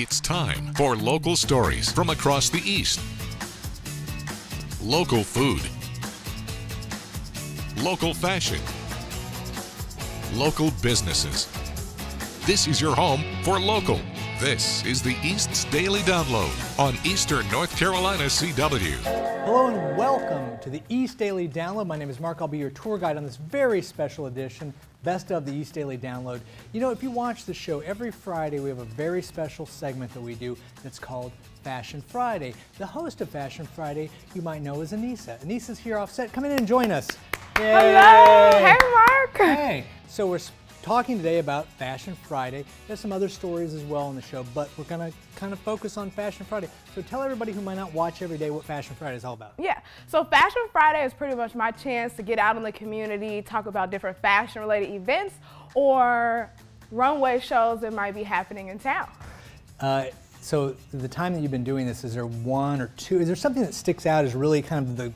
It's time for local stories from across the East. Local food. Local fashion. Local businesses. This is your home for local. This is the East's Daily Download on Eastern North Carolina CW. Hello and welcome to the East Daily Download. My name is Mark. I'll be your tour guide on this very special edition, Best of the East Daily Download. You know, if you watch the show, every Friday we have a very special segment that we do that's called Fashion Friday. The host of Fashion Friday, you might know, is Anissa. Anissa's here off set. Come in and join us. Yay. Hello. Hey, Mark. Hey. So we're talking today about Fashion Friday. There's some other stories as well on the show, but we're going to kind of focus on Fashion Friday. So tell everybody who might not watch every day what Fashion Friday is all about. Yeah, so Fashion Friday is pretty much my chance to get out in the community, talk about different fashion-related events or runway shows that might be happening in town. So the time that you've been doing this, is there one or two, is there something that sticks out as really kind of the,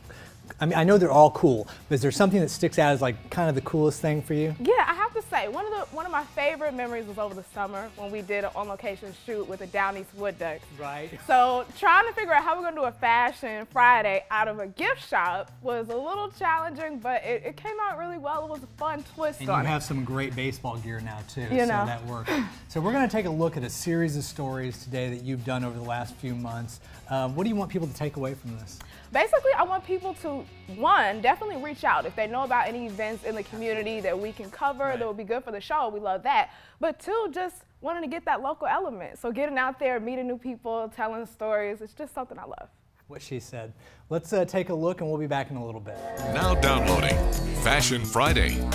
I mean, I know they're all cool, but is there something that sticks out as like kind of the coolest thing for you? Yeah, I have to say, one of my favorite memories was over the summer when we did an on-location shoot with the Down East Wood Ducks. Right. So trying to figure out how we're going to do a Fashion Friday out of a gift shop was a little challenging, but it came out really well. It was a fun twist on it. And you have some great baseball gear now too, you so know. that works. So we're going to take a look at a series of stories today that you've done over the last few months. What do you want people to take away from this? Basically, I want people to, one, definitely reach out. If they know about any events in the community that we can cover, right, that would be good for the show, we love that. But two, just wanting to get that local element. So getting out there, meeting new people, telling stories, it's just something I love. What she said. Let's take a look and we'll be back in a little bit. Now downloading Fashion Friday.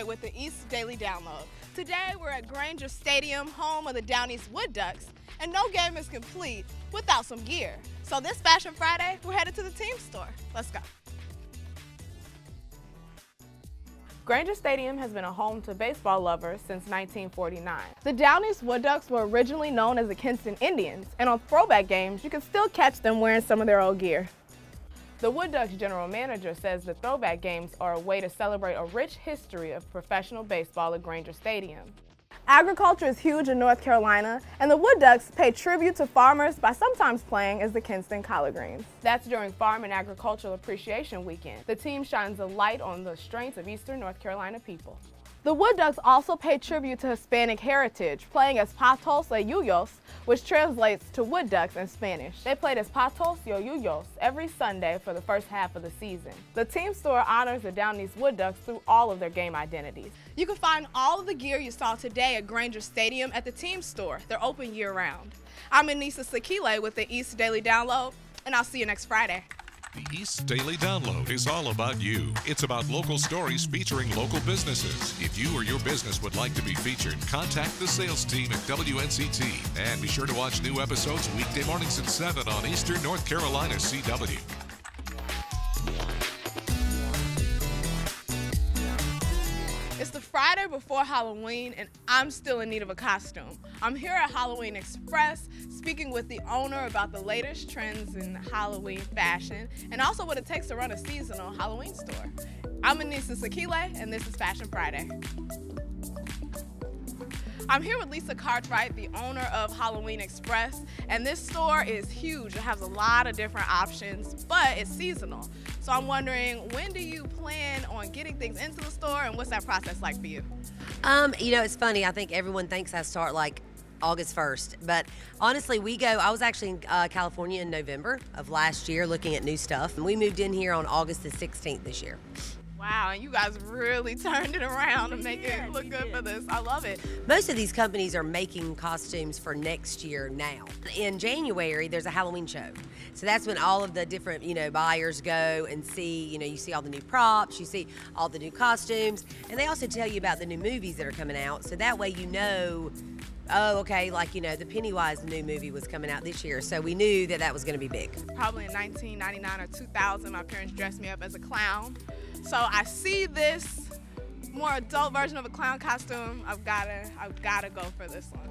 With the East Daily Download. Today we're at Granger Stadium, home of the Down East Wood Ducks, and no game is complete without some gear. So this Fashion Friday, we're headed to the team store. Let's go. Granger Stadium has been a home to baseball lovers since 1949. The Down East Wood Ducks were originally known as the Kinston Indians, and on throwback games, you can still catch them wearing some of their old gear. The Wood Ducks general manager says the throwback games are a way to celebrate a rich history of professional baseball at Granger Stadium. Agriculture is huge in North Carolina, and the Wood Ducks pay tribute to farmers by sometimes playing as the Kinston Collard Greens. That's during Farm and Agricultural Appreciation Weekend. The team shines a light on the strengths of Eastern North Carolina people. The Wood Ducks also pay tribute to Hispanic heritage, playing as Patos o Yuyos, which translates to Wood Ducks in Spanish. They played as Patos o Yuyos every Sunday for the first half of the season. The team store honors the Down East Wood Ducks through all of their game identities. You can find all of the gear you saw today at Granger Stadium at the team store. They're open year-round. I'm Anissa Sakile with the East Daily Download, and I'll see you next Friday. The East Daily Download is all about you. It's about local stories featuring local businesses. If you or your business would like to be featured, contact the sales team at WNCT. And be sure to watch new episodes weekday mornings at 7 on Eastern North Carolina CW. It's the Friday before Halloween, and I'm still in need of a costume. I'm here at Halloween Express, speaking with the owner about the latest trends in Halloween fashion, and also what it takes to run a seasonal Halloween store. I'm Anissa Sakile, and this is Fashion Friday. I'm here with Lisa Cartwright, the owner of Halloween Express, and this store is huge. It has a lot of different options, but it's seasonal. So I'm wondering, when do you plan on getting things into the store, and what's that process like for you? You know, it's funny. I think everyone thinks I start like August 1st, but honestly, I was actually in California in November of last year looking at new stuff, and we moved in here on August the 16th this year. Wow, and you guys really turned it around to make it look good for this. I love it. Most of these companies are making costumes for next year now. In January, there's a Halloween show. So that's when all of the different, buyers go and see, you see all the new props, you see all the new costumes, and they also tell you about the new movies that are coming out. So that way oh, okay, the Pennywise new movie was coming out this year, so we knew that was going to be big. Probably in 1999 or 2000, my parents dressed me up as a clown. So I see this more adult version of a clown costume. I've gotta go for this one.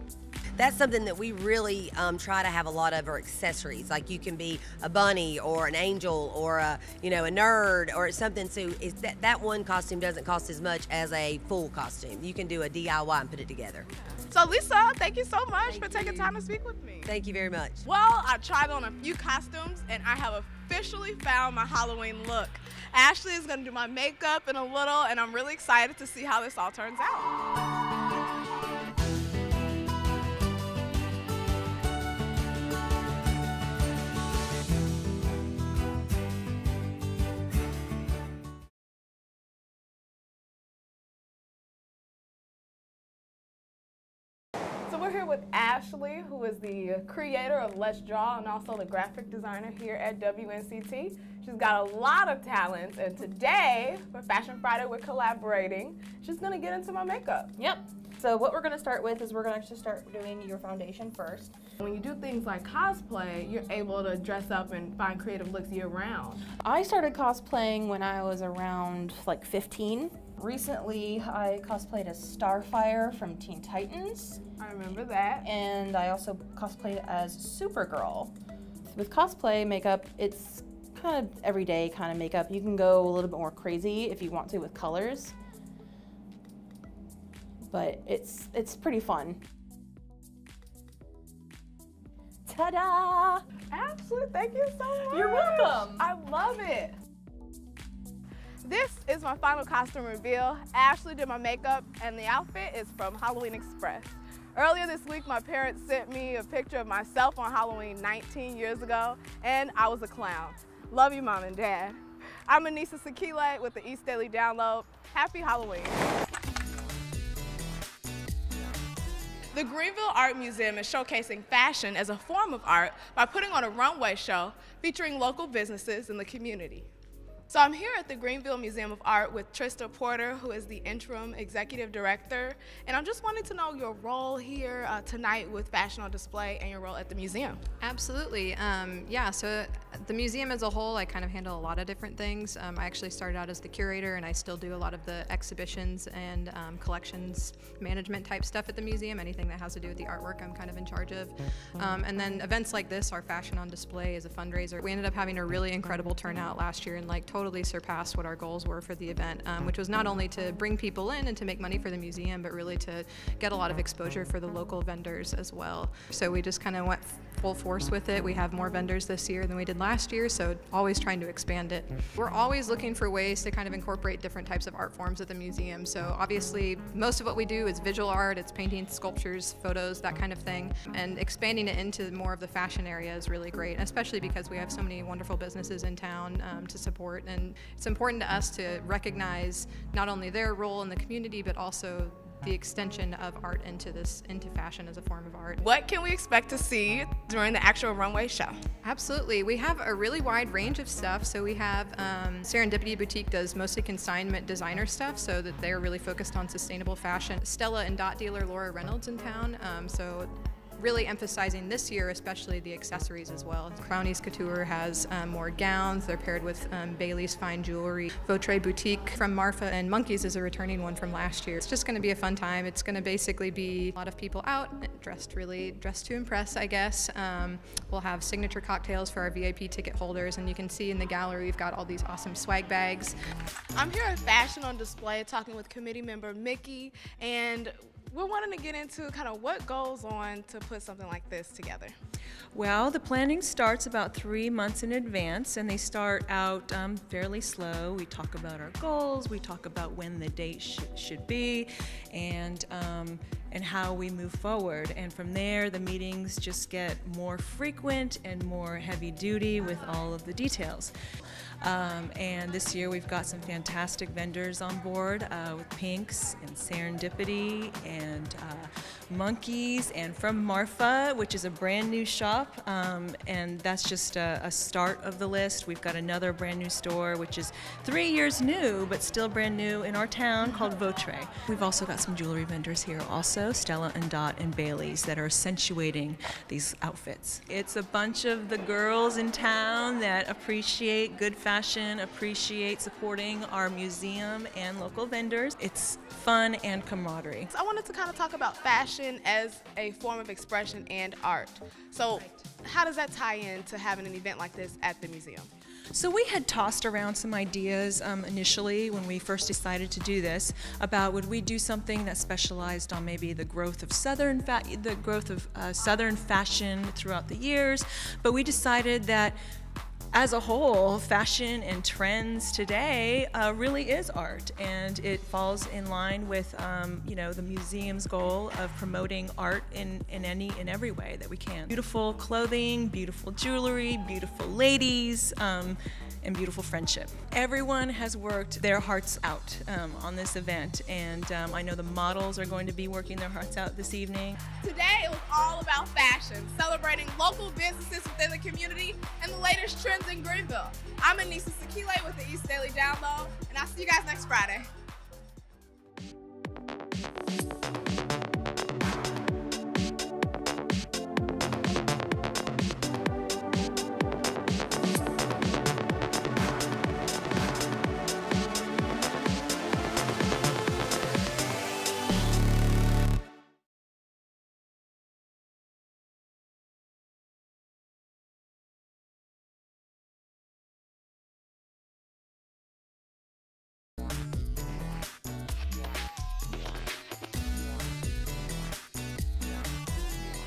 that's something that we really try to have a lot of, are accessories. Like you can be a bunny or an angel or a nerd or something. So that one costume doesn't cost as much as a full costume. You can do a DIY and put it together. So Lisa, thank you so much for taking time to speak with me. Thank you very much. Well, I tried on a few costumes and I have officially found my Halloween look. Ashley is going to do my makeup in a little, and I'm really excited to see how this all turns out. So we're here with Ashley, who is the creator of Let's Draw and also the graphic designer here at WNCT. She's got a lot of talents, and today, for Fashion Friday, we're collaborating. She's gonna get into my makeup. Yep. So what we're going to start with is we're going to actually start doing your foundation first. When you do things like cosplay, you're able to dress up and find creative looks year-round. I started cosplaying when I was around like 15. Recently, I cosplayed as Starfire from Teen Titans. I remember that. And I also cosplayed as Supergirl. With cosplay makeup, it's kind of everyday kind of makeup. You can go a little bit more crazy if you want to with colors. But it's pretty fun. Ta-da! Ashley, thank you so much. You're welcome. I love it. This is my final costume reveal. Ashley did my makeup, and the outfit is from Halloween Express. Earlier this week, my parents sent me a picture of myself on Halloween 19 years ago, and I was a clown. Love you, Mom and Dad. I'm Anissa Sakile with the East Daily Download. Happy Halloween. The Greenville Art Museum is showcasing fashion as a form of art by putting on a runway show featuring local businesses in the community. So I'm here at the Greenville Museum of Art with Trista Porter, who is the interim executive director, and I'm just wanting to know your role here tonight with Fashion on Display and your role at the museum. Absolutely. Yeah, so the museum as a whole, I kind of handle a lot of different things. I actually started out as the curator, and I still do a lot of the exhibitions and collections management type stuff at the museum. Anything that has to do with the artwork, I'm kind of in charge of. And then events like this, our Fashion on Display is a fundraiser. We ended up having a really incredible turnout last year and totally surpassed what our goals were for the event, which was not only to bring people in and to make money for the museum, but really to get a lot of exposure for the local vendors as well. So we just kind of went full force with it. We have more vendors this year than we did last year, so always trying to expand it. We're always looking for ways to kind of incorporate different types of art forms at the museum. So obviously most of what we do is visual art, it's paintings, sculptures, photos, that kind of thing. And expanding it into more of the fashion area is really great, especially because we have so many wonderful businesses in town to support. And it's important to us to recognize not only their role in the community, but also the extension of art into fashion as a form of art. What can we expect to see during the actual runway show? Absolutely. We have a really wide range of stuff. So we have Serendipity Boutique does mostly consignment designer stuff, so that they're really focused on sustainable fashion. Stella and dot dealer Laura Reynolds in town, so really emphasizing this year especially the accessories as well. Crownies Couture has more gowns. They're paired with Bailey's Fine Jewelry. Votre Boutique from Marfa, and Monkeys is a returning one from last year. It's just going to be a fun time. It's going to basically be a lot of people out dressed to impress, I guess. We'll have signature cocktails for our VIP ticket holders, and you can see in the gallery we've got all these awesome swag bags. I'm here at Fashion on Display talking with committee member Mickey, and we're wanting to get into kind of what goes on to put something like this together. Well, the planning starts about 3 months in advance, and they start out fairly slow. We talk about our goals, we talk about when the date should be, and how we move forward. And from there, the meetings just get more frequent and more heavy duty with all of the details. And this year we've got some fantastic vendors on board with Pinks and Serendipity and Monkeys, and from Marfa, which is a brand new shop, and that's just a start of the list. We've got another brand new store, which is 3 years new, but still brand new in our town, called Votre. We've also got some jewelry vendors here also, also Stella and Dot and Bailey's that are accentuating these outfits. It's a bunch of the girls in town that appreciate good fashion, appreciate supporting our museum and local vendors. It's fun and camaraderie. So I wanted to kind of talk about fashion as a form of expression and art. So how does that tie in to having an event like this at the museum? So we had tossed around some ideas initially when we first decided to do this about would we do something that specialized on maybe the growth of Southern fashion throughout the years, but we decided that as a whole, fashion and trends today really is art, and it falls in line with the museum's goal of promoting art in every way that we can. Beautiful clothing, beautiful jewelry, beautiful ladies, and beautiful friendship. Everyone has worked their hearts out on this event, and I know the models are going to be working their hearts out this evening. Today it was all about fashion, celebrating local businesses within the community and the latest trends in Greenville. I'm Anissa Sakile with the East Daily Download, and I'll see you guys next Friday.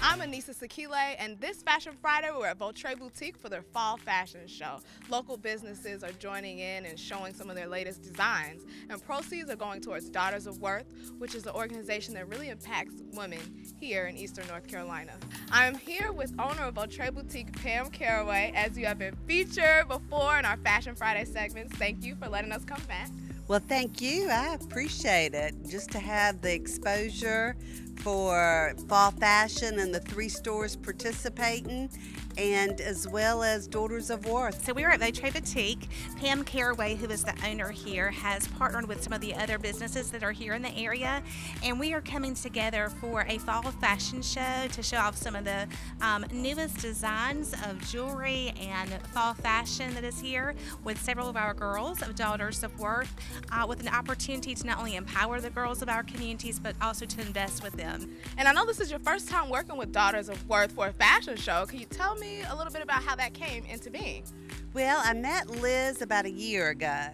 I'm Anissa Sakile, and this Fashion Friday we're at Votre Boutique for their fall fashion show. Local businesses are joining in and showing some of their latest designs, and proceeds are going towards Daughters of Worth, which is an organization that really impacts women here in Eastern North Carolina. I'm here with owner of Votre Boutique, Pam Caraway, as you have been featured before in our Fashion Friday segments. Thank you for letting us come back. Well, thank you. I appreciate it. Just to have the exposure for fall fashion and the 3 stores participating, and as well as Daughters of Worth. So we're at Votre Boutique. Pam Caraway, who is the owner here, has partnered with some of the other businesses that are here in the area, and we are coming together for a fall fashion show to show off some of the newest designs of jewelry and fall fashion that is here with several of our girls of Daughters of Worth, with an opportunity to not only empower the girls of our communities, but also to invest with them. And I know this is your first time working with Daughters of Worth for a fashion show. Can you tell me a little bit about how that came into being? Well, I met Liz about a year ago,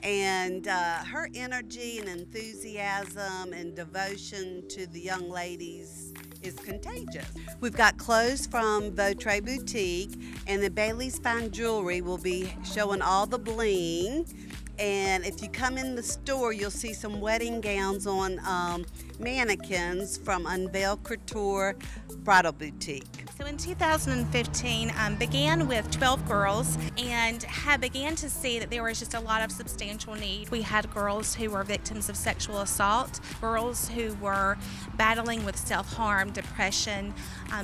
and her energy and enthusiasm and devotion to the young ladies is contagious. We've got clothes from Votre Boutique, and the Bailey's Fine Jewelry will be showing all the bling. And if you come in the store, you'll see some wedding gowns on mannequins from Unveil Couture Bridal Boutique. So in 2015, began with 12 girls and began to see that there was just a lot of substantial need. We had girls who were victims of sexual assault, girls who were battling with self-harm, depression,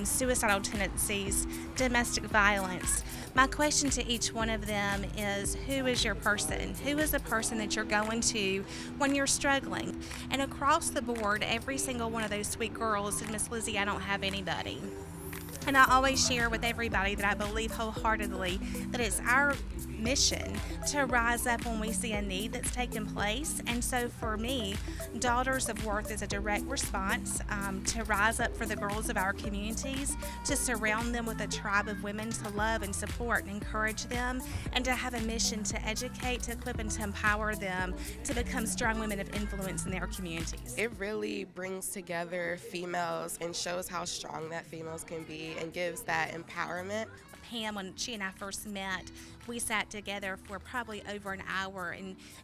suicidal tendencies, domestic violence. My question to each one of them is, who is your person? Who is the person that you're going to when you're struggling? And across the board, every single one of those sweet girls said, Miss Lizzie, I don't have anybody. And I always share with everybody that I believe wholeheartedly that it's our mission to rise up when we see a need that's taken place. And so for me, Daughters of Worth is a direct response to rise up for the girls of our communities, to surround them with a tribe of women to love and support and encourage them, and to have a mission to educate, to equip, and to empower them to become strong women of influence in their communities. It really brings together females and shows how strong that females can be and gives that empowerment. Pam, when she and I first met, we sat together for probably over an hour,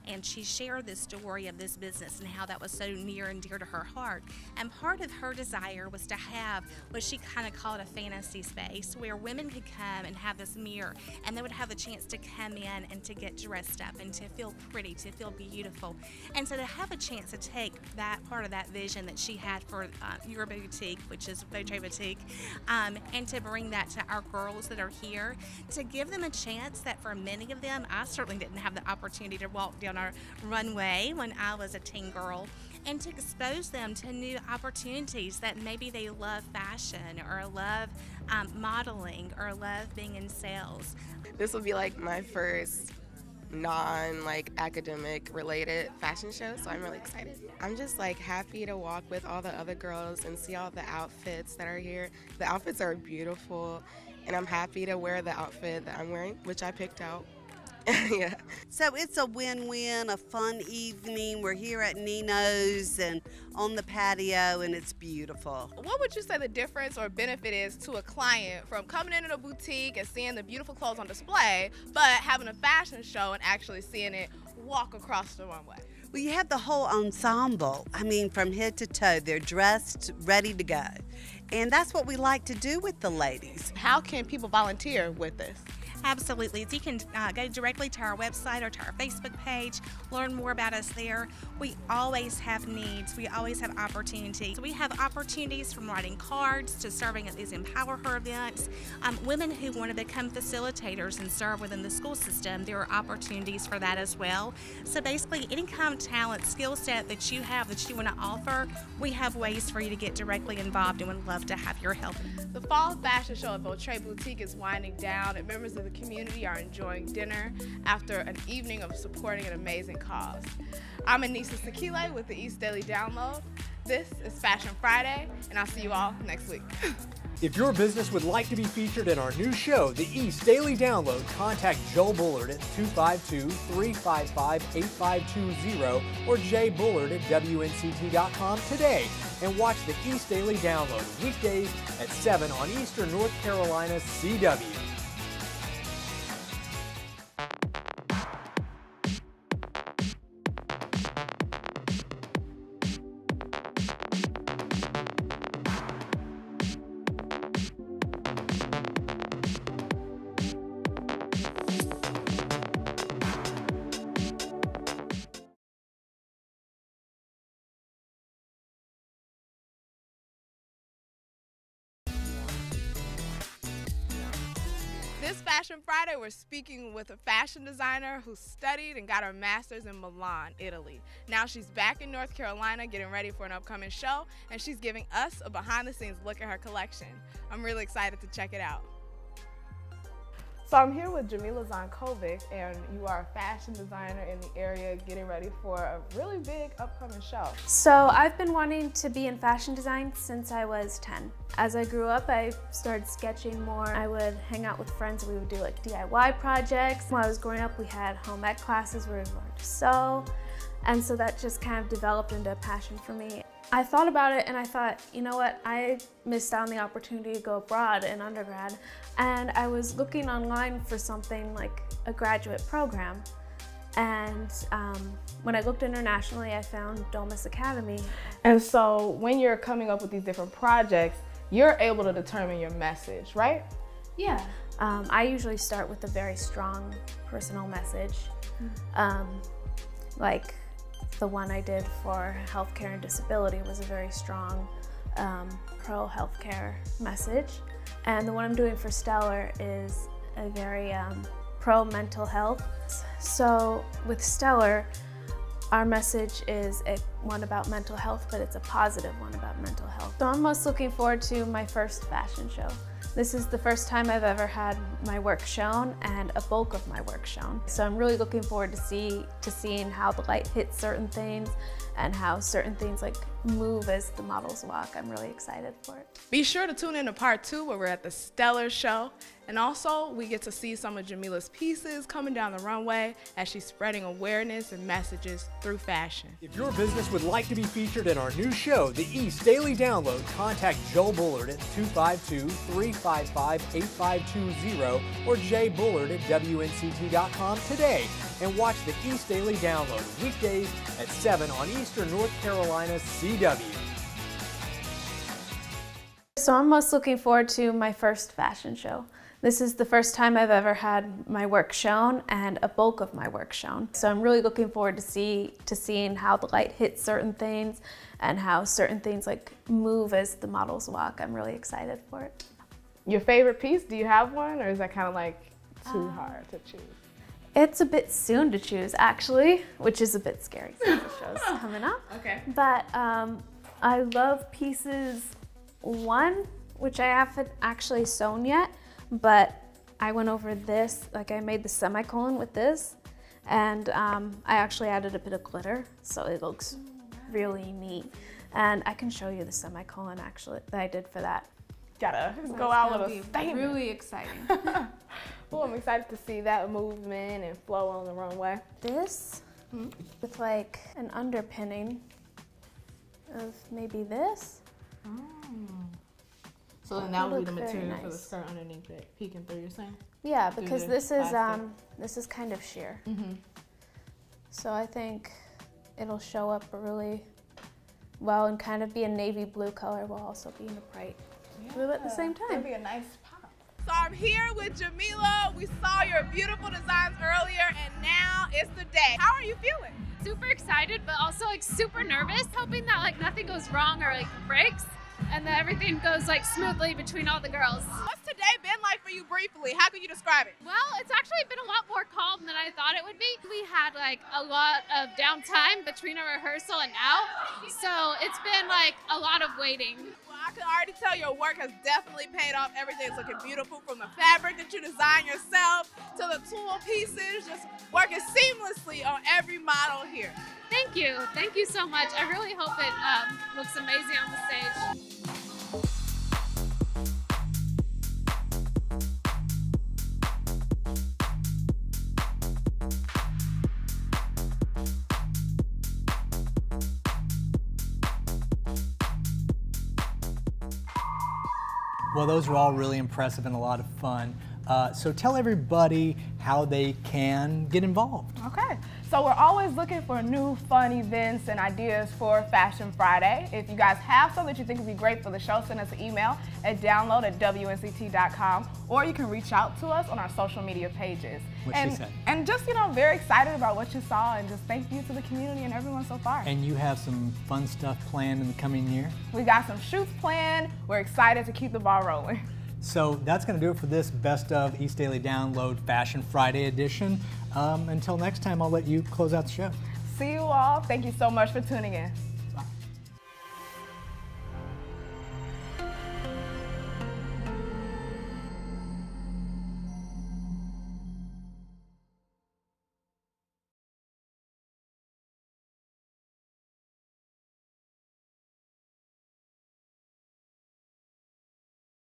and she shared the story of this business and how that was so near and dear to her heart. And part of her desire was to have what she kind of called a fantasy space where women could come and have this mirror, and they would have the chance to come in and to get dressed up and to feel pretty, to feel beautiful. And so to have a chance to take that part of that vision that she had for your boutique, which is Votre Boutique, and to bring that to our girls that are here, to give them a chance that for many of them, I certainly didn't have the opportunity to walk down our runway when I was a teen girl. and to expose them to new opportunities that maybe they love fashion or love modeling or love being in sales. This will be like my first academic related fashion show, so I'm really excited. I'm just happy to walk with all the other girls and see all the outfits that are here. The outfits are beautiful, and I'm happy to wear the outfit that I'm wearing, which I picked out. Yeah. So it's a win-win, a fun evening. We're here at Nino's and on the patio, and it's beautiful. What would you say the difference or benefit is to a client from coming into the boutique and seeing the beautiful clothes on display, but having a fashion show and actually seeing it walk across the runway? Well, you have the whole ensemble. I mean, from head to toe, they're dressed, ready to go. And that's what we like to do with the ladies. How can people volunteer with this? Absolutely. So you can go directly to our website or to our Facebook page, learn more about us there. We always have needs. We always have opportunities. We have opportunities from writing cards to serving at these Empower Her events. Women who want to become facilitators and serve within the school system, there are opportunities for that as well. So basically, any kind of talent, skill set that you have that you want to offer, we have ways for you to get directly involved and would love to have your help. The fall fashion show at Beautray Boutique is winding down, and members of the community are enjoying dinner after an evening of supporting an amazing cause. I'm Anissa Sakile with the East Daily Download. This is Fashion Friday, and I'll see you all next week. If your business would like to be featured in our new show, the East Daily Download, contact Joe Bullard at 252-355-8520 or Jay Bullard at WNCT.com today and watch the East Daily Download weekdays at 7 on Eastern North Carolina's CW. This Fashion Friday, we're speaking with a fashion designer who studied and got her master's in Milan, Italy. Now she's back in North Carolina getting ready for an upcoming show, and she's giving us a behind-the-scenes look at her collection. I'm really excited to check it out. So I'm here with Jamila Zonkovic, and you are a fashion designer in the area getting ready for a really big upcoming show. So I've been wanting to be in fashion design since I was 10. As I grew up, I started sketching more. I would hang out with friends and we would do like DIY projects. When I was growing up, we had home ec classes where we learned to sew. And so that just kind of developed into a passion for me. I thought about it and I thought, you know what, I missed out on the opportunity to go abroad in undergrad. And I was looking online for something like a graduate program. And when I looked internationally, I found Domus Academy. And so when you're coming up with these different projects, you're able to determine your message, right? Yeah. I usually start with a very strong personal message. Like the one I did for healthcare and disability was a very strong pro-healthcare message. And the one I'm doing for Stellar is a very pro-mental health. So with Stellar, our message is one about mental health, but it's a positive one about mental health. So I'm most looking forward to my first fashion show. This is the first time I've ever had my work shown and a bulk of my work shown. So I'm really looking forward to seeing how the light hits certain things and how certain things like move as the models walk. I'm really excited for it. Be sure to tune in to part 2 where we're at the Stellar show. And also we get to see some of Jamila's pieces coming down the runway as she's spreading awareness and messages through fashion. If your business would like to be featured in our new show, the East Daily Download, contact Joe Bullard at 252-355-8520 or Jay Bullard at WNCT.com today and watch the East Daily Download weekdays at 7 on Eastern North Carolina's CW. So I'm most looking forward to my first fashion show. This is the first time I've ever had my work shown and a bulk of my work shown. So I'm really looking forward to seeing how the light hits certain things and how certain things like move as the models walk. I'm really excited for it. Your favorite piece, do you have one, or is that kind of like too hard to choose? It's a bit soon to choose, actually, which is a bit scary since the show's coming up. Okay. But I love pieces 1, which I haven't actually sewn yet, but I went over this, like I made the semicolon with this, and I actually added a bit of glitter, so it looks really neat. And I can show you the semicolon actually that I did for that. Gotta go out with a statement. Really exciting. Well, I'm excited to see that movement and flow on the runway. This with like an underpinning of maybe this. So then that would be the Look very material for the nice. skirt underneath it, peeking through, you're saying? Yeah, Through because the this is plastic. this is kind of sheer. So I think it'll show up really well and kind of be a navy blue color while also being a bright blue at the same It'll time. be a nice pop. So I'm here with Jamila. We saw your beautiful designs earlier, and now it's the day. How are you feeling? Super excited, but also like super nervous, hoping that like nothing goes wrong or like breaks, and that everything goes like smoothly between all the girls. What's today been like for you briefly? How can you describe it? Well, it's actually been a lot more calm than I thought it would be. We had like a lot of downtime between a rehearsal and now, so it's been like a lot of waiting. Well, I can already tell your work has definitely paid off. Everything's looking beautiful, from the fabric that you design yourself to the tool pieces, just working seamlessly on every model here. Thank you so much. I really hope it looks amazing on the stage. Well, those were all really impressive and a lot of fun. So tell everybody how they can get involved. Okay, so we're always looking for new fun events and ideas for Fashion Friday. If you guys have something that you think would be great for the show, send us an email at download@WNCT.com, or you can reach out to us on our social media pages. What she said. And just, very excited about what you saw, and just thank you to the community and everyone so far. And you have some fun stuff planned in the coming year? We got some shoots planned. We're excited to keep the ball rolling. So that's going to do it for this Best of East Daily Download Fashion Friday edition. Until next time, I'll let you close out the show. See you all. Thank you so much for tuning in.